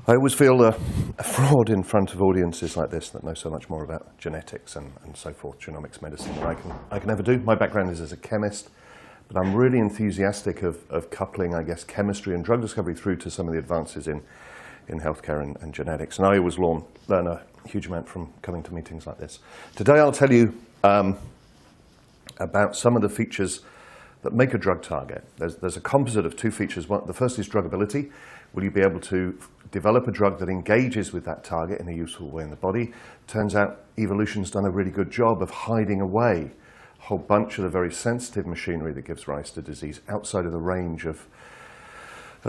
I always feel a fraud in front of audiences like this that know so much more about genetics and so forth, genomics medicine, than I can ever do. My background is as a chemist, but I'm really enthusiastic of coupling, I guess, chemistry and drug discovery through to some of the advances in healthcare and genetics. And I always learn a huge amount from coming to meetings like this. Today I'll tell you about some of the features that make a drug target. There's a composite of two features. The first is druggability. Will you be able to develop a drug that engages with that target in a useful way in the body? Turns out evolution's done a really good job of hiding away a whole bunch of the very sensitive machinery that gives rise to disease outside of the range of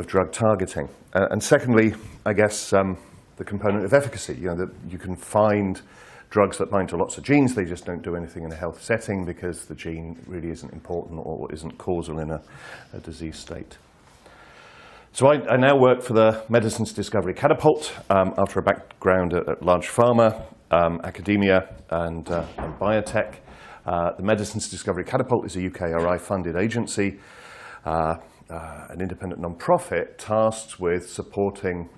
drug targeting. And secondly, I guess, the component of efficacy. That you can find drugs that bind to lots of genes, they just don't do anything in a health setting because the gene really isn't important or isn't causal in a disease state. So I now work for the Medicines Discovery Catapult after a background at large pharma, academia, and biotech. The Medicines Discovery Catapult is a UKRI-funded agency, an independent non-profit tasked with supporting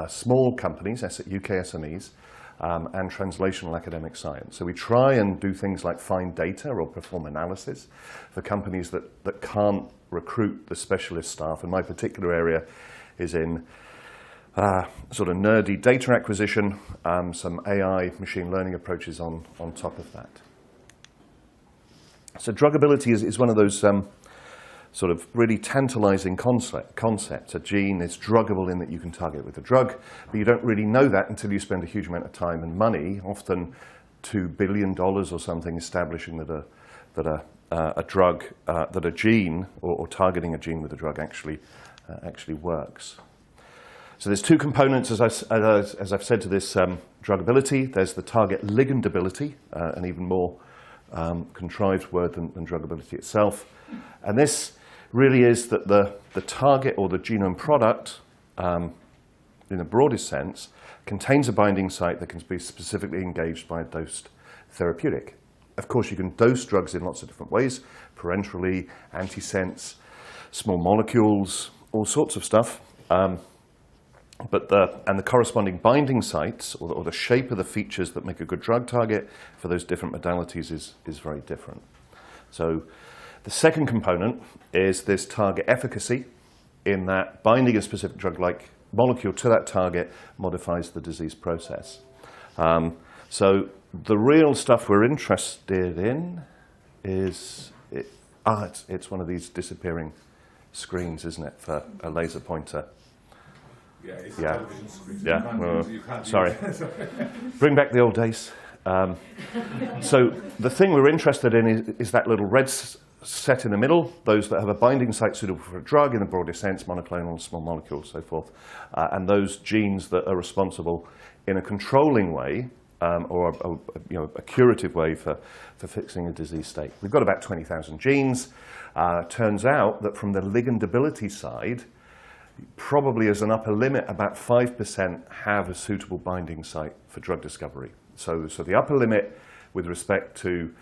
small companies, UK SMEs, and translational academic science. So we try and do things like find data or perform analysis for companies that can't recruit the specialist staff. And my particular area is in sort of nerdy data acquisition, some AI machine learning approaches on top of that. So druggability is one of those sort of really tantalizing concepts. A gene is druggable in that you can target it with a drug, but you don't really know that until you spend a huge amount of time and money, often $2 billion or something, establishing that a gene or targeting a gene with a drug actually works. So there's two components, as I've said, to this druggability. There's the target ligandability, an even more contrived word than druggability itself. And this really is that the target or the genome product, in the broadest sense, contains a binding site that can be specifically engaged by a dosed therapeutic. Of course, you can dose drugs in lots of different ways, parenterally, antisense, small molecules, all sorts of stuff. But the corresponding binding sites, or the shape of the features that make a good drug target for those different modalities is very different. So the second component is this target efficacy, in that binding a specific drug-like molecule to that target modifies the disease process. So the real stuff we're interested in is, it's one of these disappearing screens, isn't it, for a laser pointer? Yeah, it's a television screen. Yeah, sorry. Bring back the old days. So the thing we're interested in is that little red set in the middle, those that have a binding site suitable for a drug in the broadest sense, monoclonal, small molecules, so forth, and those genes that are responsible in a controlling way or a curative way for fixing a disease state. We've got about 20,000 genes. Turns out that from the ligandability side, probably as an upper limit, about 5% have a suitable binding site for drug discovery. So the upper limit with respect to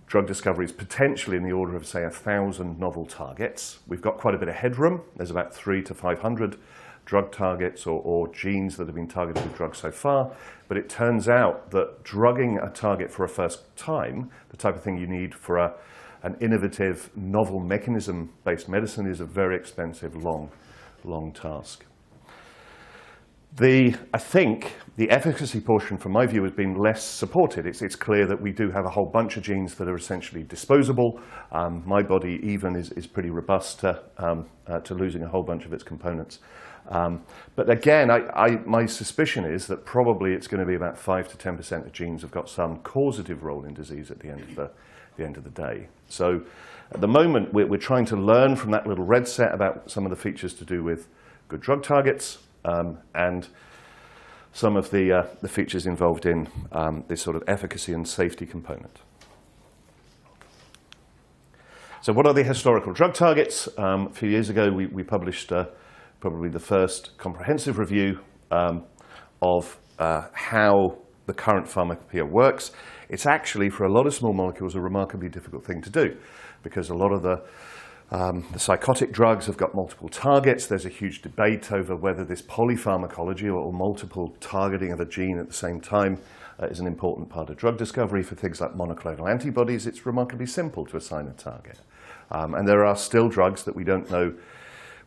drug discovery is potentially in the order of, say, 1,000 novel targets. We've got quite a bit of headroom. There's about 300 to 500 drug targets or genes that have been targeted with drugs so far. But it turns out that drugging a target for a first time, the type of thing you need for an innovative, novel mechanism-based medicine, is a very expensive, long task. I think the efficacy portion, from my view, has been less supported. It's clear that we do have a whole bunch of genes that are essentially disposable. My body even is pretty robust to losing a whole bunch of its components. But again, my suspicion is that probably it's going to be about 5 to 10% of genes have got some causative role in disease at the end of the day. So at the moment, we're trying to learn from that little red set about some of the features to do with good drug targets, and some of the features involved in this sort of efficacy and safety component. So what are the historical drug targets? A few years ago, we published probably the first comprehensive review of how the current pharmacopoeia works. It's actually, for a lot of small molecules, a remarkably difficult thing to do, because a lot of the The psychotic drugs have got multiple targets. There's a huge debate over whether this polypharmacology or multiple targeting of a gene at the same time is an important part of drug discovery. For things like monoclonal antibodies, it's remarkably simple to assign a target. And there are still drugs that we don't know,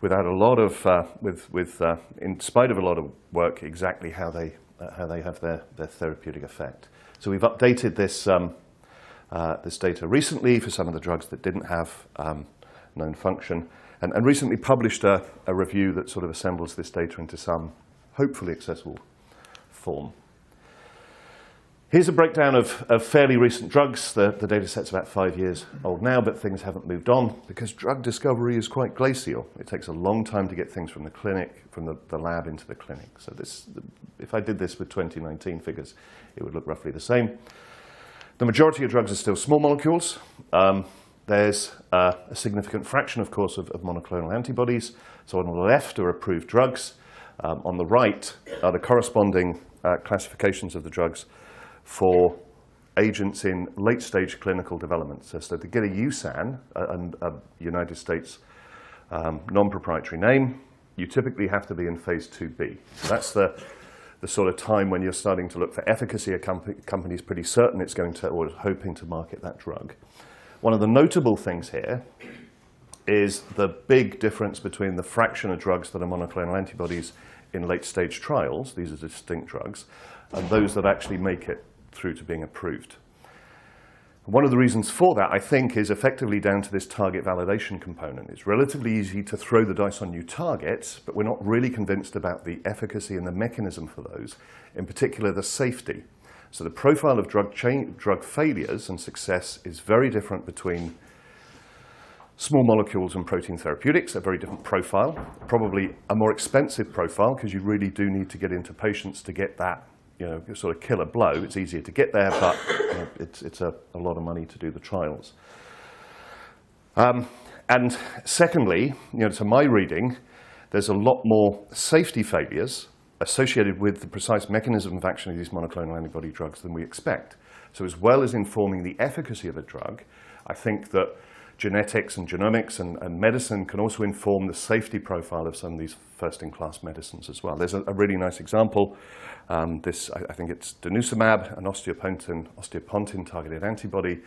without a lot of, in spite of a lot of work, exactly how they have their therapeutic effect. So we've updated this this data recently for some of the drugs that didn't have known function, and recently published a review that sort of assembles this data into some hopefully accessible form. Here's a breakdown of fairly recent drugs. The data set's about 5 years old now, but things haven't moved on because drug discovery is quite glacial. It takes a long time to get things from the clinic, from the lab into the clinic. So if I did this with 2019 figures, it would look roughly the same. The majority of drugs are still small molecules. There's a significant fraction, of course, of monoclonal antibodies. So on the left are approved drugs. On the right are the corresponding classifications of the drugs for agents in late-stage clinical development. So to get a USAN, a United States non-proprietary name, you typically have to be in phase 2B. So that's the sort of time when you're starting to look for efficacy. A company's pretty certain it's going to, or hoping to market that drug. One of the notable things here is the big difference between the fraction of drugs that are monoclonal antibodies in late-stage trials, these are distinct drugs, and those that actually make it through to being approved. One of the reasons for that, I think, is effectively down to this target validation component. It's relatively easy to throw the dice on new targets, but we're not really convinced about the efficacy and the mechanism for those, in particular the safety. So the profile of drug failures and success is very different between small molecules and protein therapeutics, a very different profile, probably a more expensive profile because you really do need to get into patients to get that, sort of killer blow. It's easier to get there, but it's a lot of money to do the trials. And secondly, to my reading, there's a lot more safety failures associated with the precise mechanism of action of these monoclonal antibody drugs than we expect. So as well as informing the efficacy of a drug, I think that genetics and genomics and medicine can also inform the safety profile of some of these first-in-class medicines as well. There's a really nice example. I think it's denosumab, an osteopontin-targeted antibody.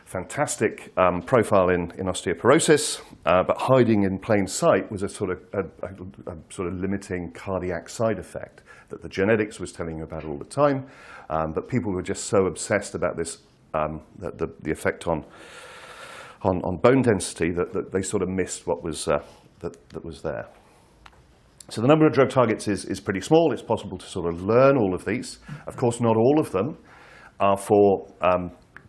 Fantastic profile in osteoporosis, but hiding in plain sight was a sort of limiting cardiac side effect that the genetics was telling you about all the time, but people were just so obsessed about this, the effect on bone density that they sort of missed what was that was there. So the number of drug targets is pretty small. It's possible to sort of learn all of these. Of course, not all of them are for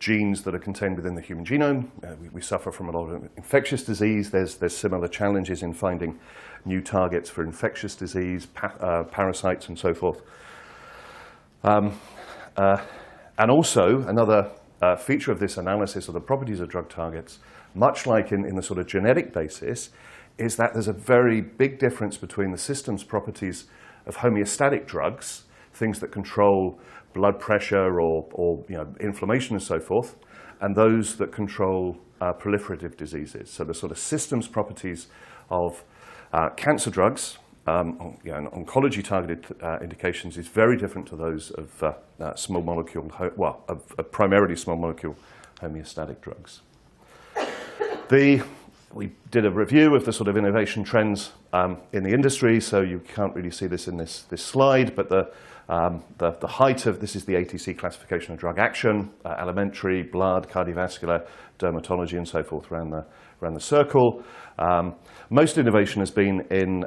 genes that are contained within the human genome. We suffer from a lot of infectious disease. There's similar challenges in finding new targets for infectious disease, parasites, and so forth. And also, another feature of this analysis of the properties of drug targets, much like in the sort of genetic basis, is that there's a very big difference between the system's properties of homeostatic drugs, things that control blood pressure or inflammation and so forth, and those that control proliferative diseases. So the sort of systems properties of cancer drugs, oncology targeted indications is very different to those of small molecule, of primarily small molecule homeostatic drugs. We did a review of the sort of innovation trends in the industry, so you can't really see this in this slide, but the height of this is the ATC classification of drug action, elementary, blood, cardiovascular, dermatology, and so forth around the circle. Most innovation has been in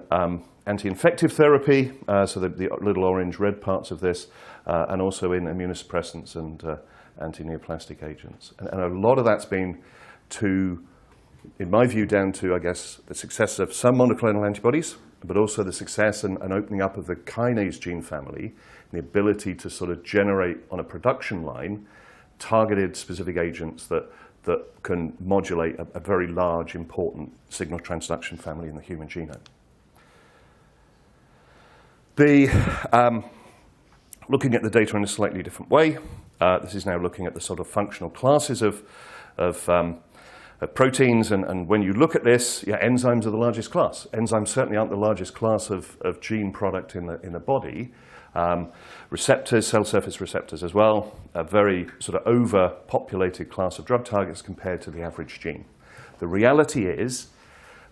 anti-infective therapy, so the little orange-red parts of this, and also in immunosuppressants and anti-neoplastic agents. And a lot of that's been in my view, down to, I guess, the success of some monoclonal antibodies, but also the success and opening up of the kinase gene family, and the ability to sort of generate on a production line targeted specific agents that can modulate a very large, important signal transduction family in the human genome. Looking at the data in a slightly different way, this is now looking at the sort of functional classes of proteins, and when you look at this, yeah, enzymes are the largest class. Enzymes certainly aren't the largest class of gene product in the body. Receptors, cell surface receptors as well, a very sort of overpopulated class of drug targets compared to the average gene. The reality is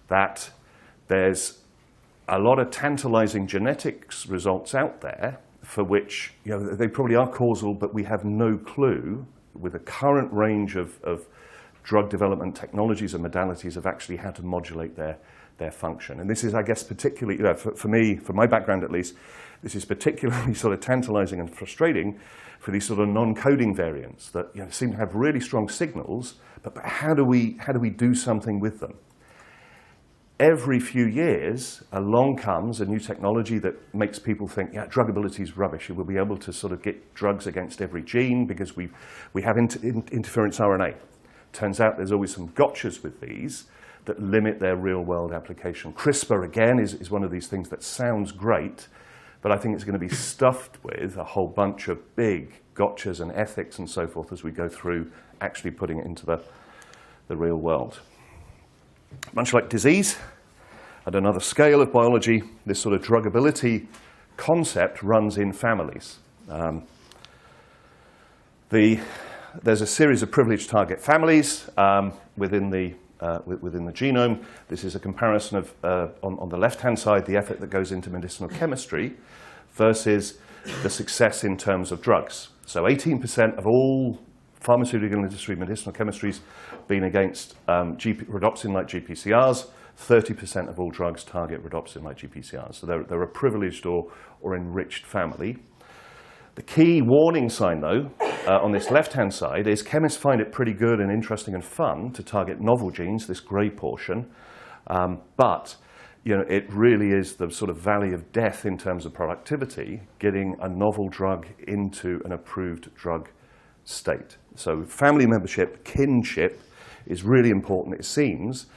that there's a lot of tantalizing genetics results out there for which, you know, they probably are causal, but we have no clue with the current range of drug development technologies and modalities of actually how to modulate their function. And this is, I guess, particularly, you know, for me, from my background at least, this is particularly sort of tantalizing and frustrating for these sort of non-coding variants that, you know, seem to have really strong signals, but how do we do something with them? Every few years, along comes a new technology that makes people think, yeah, druggability is rubbish. We'll be able to sort of get drugs against every gene because we have interference RNA. Turns out there's always some gotchas with these that limit their real-world application. CRISPR, again, is one of these things that sounds great, but I think it's going to be stuffed with a whole bunch of big gotchas and ethics and so forth as we go through actually putting it into the real world. Much like disease, at another scale of biology, this sort of druggability concept runs in families. There's a series of privileged target families within the genome. This is a comparison of, on the left-hand side, the effort that goes into medicinal chemistry versus the success in terms of drugs. So 18% of all pharmaceutical industry medicinal chemistries being against rhodopsin-like GPCRs, 30% of all drugs target rhodopsin-like GPCRs. So they're a privileged or enriched family. The key warning sign, though, on this left-hand side is chemists find it pretty good and interesting and fun to target novel genes, this grey portion, but you know, it really is the sort of valley of death in terms of productivity, getting a novel drug into an approved drug state. So family membership, kinship, is really important, it seems,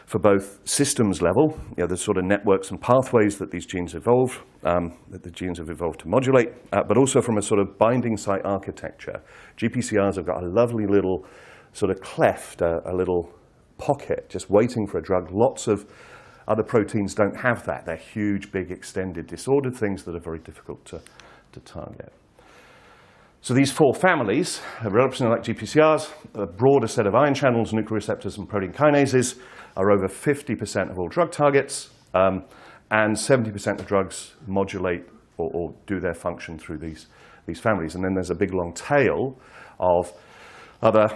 for both systems level, you know, the sort of networks and pathways that these genes evolve, that the genes have evolved to modulate, but also from a sort of binding site architecture. GPCRs have got a lovely little sort of cleft, a little pocket, just waiting for a drug. Lots of other proteins don't have that. They're huge, big, extended, disordered things that are very difficult to target. So these four families, rhodopsin-like GPCRs, a broader set of ion channels, nuclear receptors, and protein kinases, are over 50% of all drug targets, and 70% of drugs modulate or do their function through these families. And then there's a big long tail of other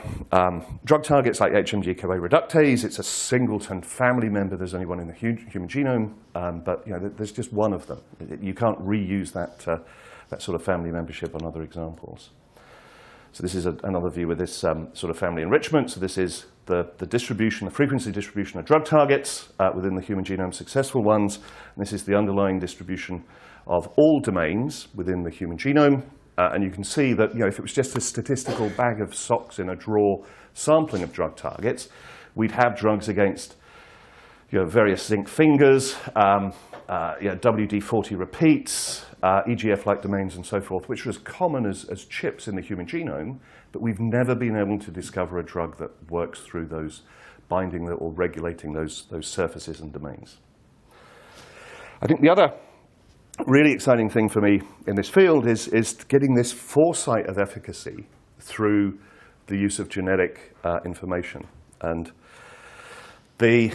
drug targets like HMG-CoA reductase. It's a singleton family member. There's only one in the human genome, but you know, there's just one of them. You can't reuse that sort of family membership on other examples. So this is another view with this sort of family enrichment. So this is the distribution, the frequency distribution of drug targets within the human genome, successful ones. And this is the underlying distribution of all domains within the human genome. And you can see that, you know, if it was just a statistical bag of socks in a drawer sampling of drug targets, we'd have drugs against, you know, various zinc fingers, WD40 repeats, EGF-like domains and so forth, which are as common as chips in the human genome, but we've never been able to discover a drug that works through those binding or regulating those surfaces and domains. I think the other really exciting thing for me in this field is getting this foresight of efficacy through the use of genetic information. And the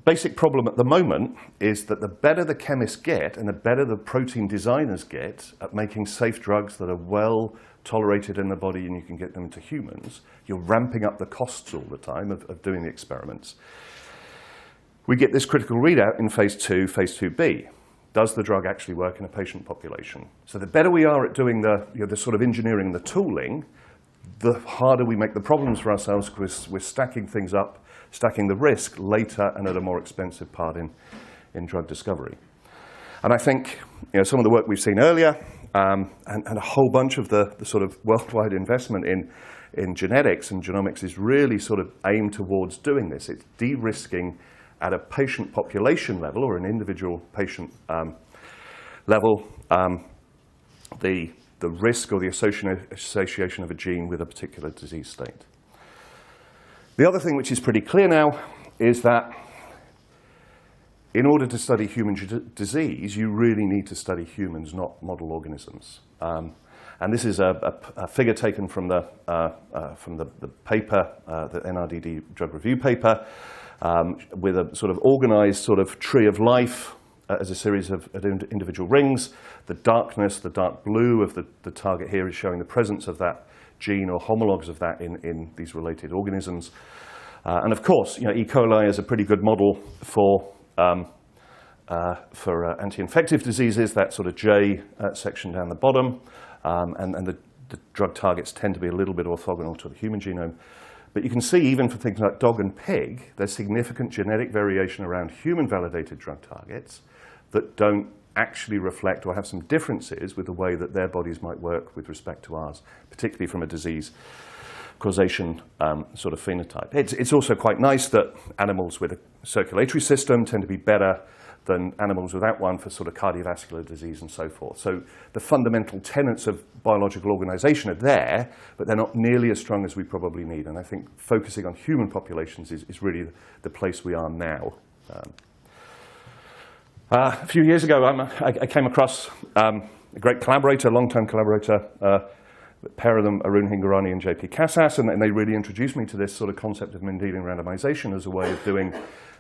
basic problem at the moment is that the better the chemists get and the better the protein designers get at making safe drugs that are well tolerated in the body and you can get them into humans, you're ramping up the costs all the time of doing the experiments. We get this critical readout in phase 2, phase 2b. Does the drug actually work in a patient population? So the better we are at doing the sort of engineering, the tooling, the harder we make the problems for ourselves because we're stacking things up, stacking the risk later and at a more expensive part in drug discovery. And I think, you know, some of the work we've seen earlier and a whole bunch of the sort of worldwide investment in genetics and genomics is really sort of aimed towards doing this. It's de-risking at a patient population level or an individual patient level the risk or the association of a gene with a particular disease state. The other thing which is pretty clear now is that in order to study human disease, you really need to study humans, not model organisms. And this is a figure taken from the paper, the NRDD drug review paper, with a sort of organized sort of tree of life as a series of individual rings. The darkness, the dark blue of the target here is showing the presence of that gene or homologs of that in these related organisms. And of course, you know, E. coli is a pretty good model for anti-infective diseases, that sort of J section down the bottom. And the drug targets tend to be a little bit orthogonal to the human genome. But you can see, even for things like dog and pig, there's significant genetic variation around human-validated drug targets that don't actually reflect or have some differences with the way that their bodies might work with respect to ours, particularly from a disease causation sort of phenotype. It's also quite nice that animals with a circulatory system tend to be better than animals without one for sort of cardiovascular disease and so forth. So the fundamental tenets of biological organization are there, but they're not nearly as strong as we probably need. And I think focusing on human populations is really the place we are now. A few years ago, I came across a great collaborator, long-term collaborator, a pair of them, Arun Hingorani and JP Casas, and they really introduced me to this sort of concept of Mendelian randomization as a way of doing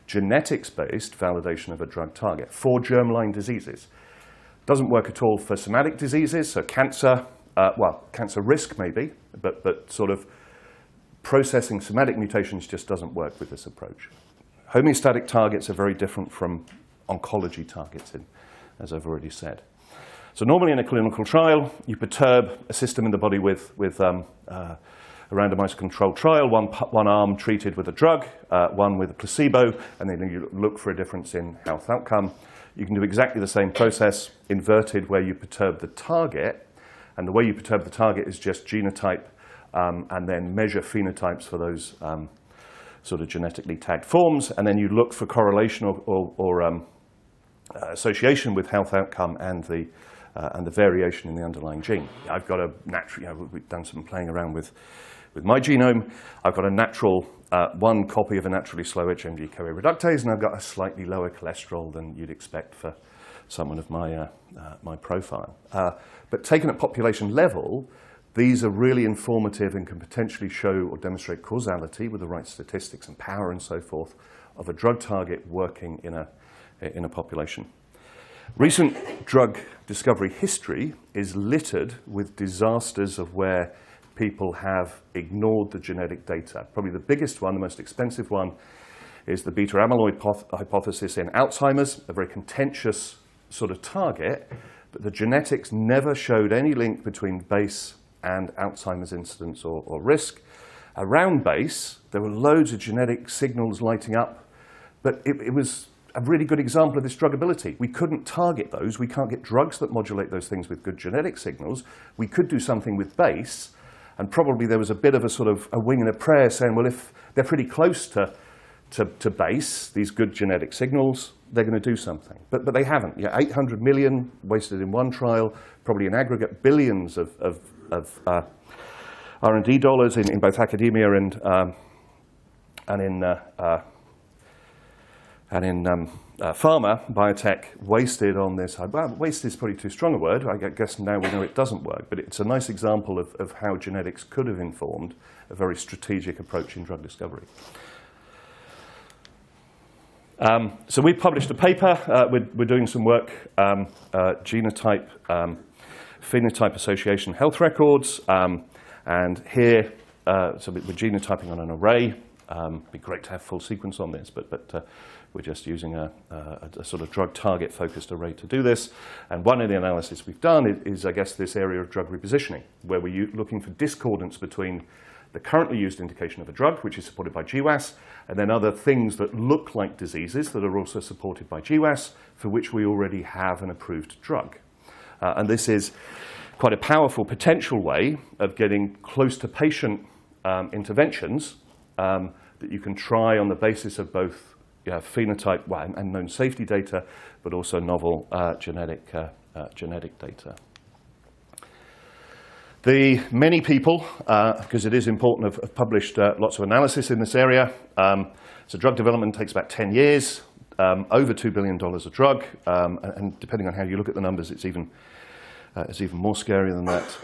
genetics-based validation of a drug target for germline diseases. Doesn't work at all for somatic diseases, so cancer, cancer risk maybe, but sort of processing somatic mutations just doesn't work with this approach. Homeostatic targets are very different from oncology targets, as I've already said. So normally in a clinical trial, you perturb a system in the body with a randomized controlled trial, one arm treated with a drug, one with a placebo, and then you look for a difference in health outcome. You can do exactly the same process, inverted, where you perturb the target, and the way you perturb the target is just genotype, and then measure phenotypes for those sort of genetically tagged forms, and then you look for correlation or association with health outcome and the variation in the underlying gene. I've got a natural, we've done some playing around with my genome. I've got a natural, one copy of a naturally slow HMG-CoA reductase, and I've got a slightly lower cholesterol than you'd expect for someone of my profile. But taken at population level, these are really informative and can potentially show or demonstrate causality with the right statistics and power and so forth of a drug target working in a population. Recent drug discovery history is littered with disasters of where people have ignored the genetic data. Probably the biggest one, the most expensive one, is the beta amyloid hypothesis in Alzheimer's, a very contentious sort of target, but the genetics never showed any link between BACE and Alzheimer's incidence or risk. Around BACE, there were loads of genetic signals lighting up, but it was a really good example of this druggability. We couldn't target those. We can't get drugs that modulate those things with good genetic signals. We could do something with BACE, and probably there was a bit of a sort of a wing and a prayer saying, well, if they're pretty close to BACE, these good genetic signals, they're going to do something. But they haven't. Yeah, 800 million wasted in one trial, probably in aggregate billions of R&D dollars in both academia and in pharma, biotech, wasted on this. Well, waste is probably too strong a word. I guess now we know it doesn't work, but it's a nice example of how genetics could have informed a very strategic approach in drug discovery. So we published a paper. We're doing some work, genotype, phenotype association health records, and here, so we're genotyping on an array. It'd be great to have full sequence on this, but we're just using a sort of drug target focused array to do this. And one of the analysis we've done is I guess, this area of drug repositioning, where we're looking for discordance between the currently used indication of a drug, which is supported by GWAS, and then other things that look like diseases that are also supported by GWAS, for which we already have an approved drug. And this is quite a powerful potential way of getting close to patient interventions that you can try on the basis of both phenotype and known safety data, but also novel genetic data. Many people, because it is important, have published lots of analysis in this area. So drug development takes about 10 years, over $2 billion a drug, and depending on how you look at the numbers, it's even more scary than that.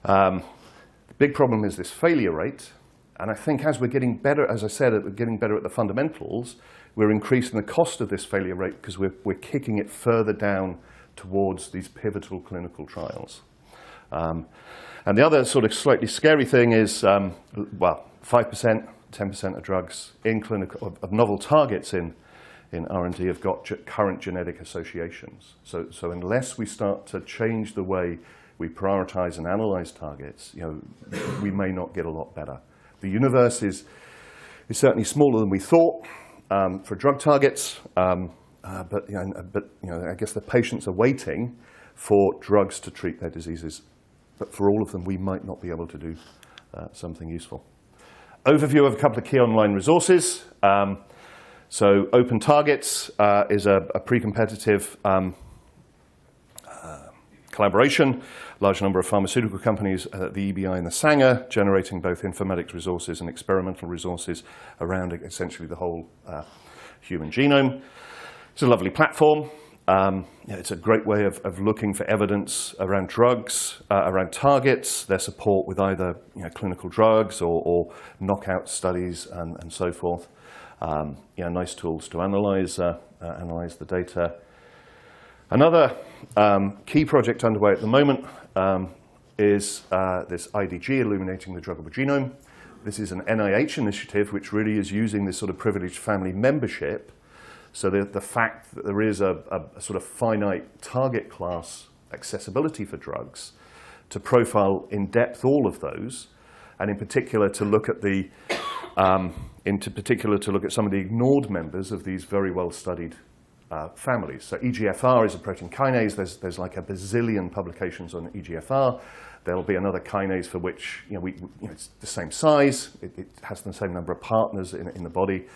The big problem is this failure rate, and I think as we're getting better, as I said, we're getting better at the fundamentals, we're increasing the cost of this failure rate because we're kicking it further down towards these pivotal clinical trials. And the other sort of slightly scary thing is, 5%, 10% of drugs in clinical, of novel targets in R&D have got current genetic associations. So unless we start to change the way we prioritize and analyze targets, we may not get a lot better. The universe is certainly smaller than we thought for drug targets, but I guess the patients are waiting for drugs to treat their diseases. But for all of them, we might not be able to do something useful. Overview of a couple of key online resources. So Open Targets is a pre-competitive collaboration. Large number of pharmaceutical companies, the EBI and the Sanger, generating both informatics resources and experimental resources around essentially the whole human genome. It's a lovely platform. It's a great way of looking for evidence around drugs, around targets, their support with either clinical drugs or knockout studies and so forth. Nice tools to analyze the data. Another key project underway at the moment is this IDG, Illuminating the Druggable Genome. This is an NIH initiative which really is using this sort of privileged family membership. So the fact that there is a sort of finite target class accessibility for drugs to profile in depth all of those, and in particular to look at some of the ignored members of these very well studied families. So EGFR is a protein kinase. There's like a bazillion publications on EGFR. There'll be another kinase for which it's the same size. It has the same number of partners in the body.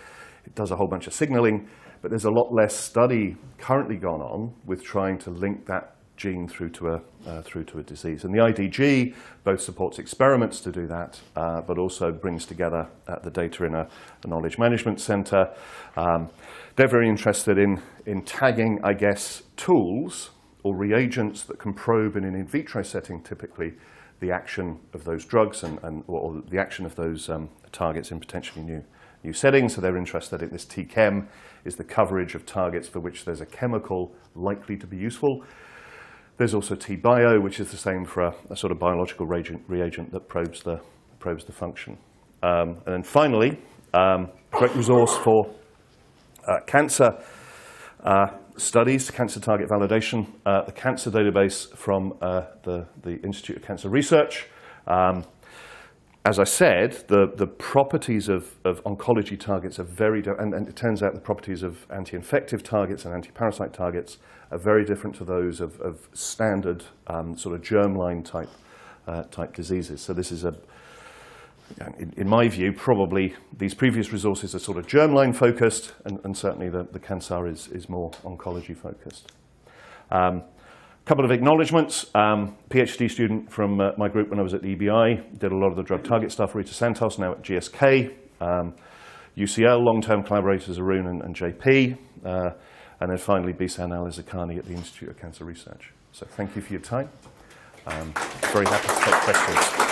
It does a whole bunch of signaling. But there's a lot less study currently gone on with trying to link that gene through to a disease. And the IDG both supports experiments to do that, but also brings together the data in a knowledge management center. They're very interested in tagging, I guess, tools or reagents that can probe in an in vitro setting, typically, the action of those drugs or the action of those targets in potentially new settings. So they're interested in this TChem, is the coverage of targets for which there's a chemical likely to be useful. There's also T-bio, which is the same for a sort of biological reagent that probes the function. And then finally, great resource for cancer studies, cancer target validation, the cancer database from the Institute of Cancer Research. As I said, the properties of oncology targets are very different, and it turns out the properties of anti-infective targets and anti-parasite targets are very different to those of standard sort of germline type diseases. So this is in my view, probably these previous resources are sort of germline focused, and certainly the cancer is more oncology focused. Couple of acknowledgements. PhD student from my group when I was at the EBI, did a lot of the drug target stuff. Rita Santos, now at GSK. UCL, long-term collaborators Arun and JP. And then finally, Bisan Al-Azakani at the Institute of Cancer Research. So thank you for your time. Very happy to take questions.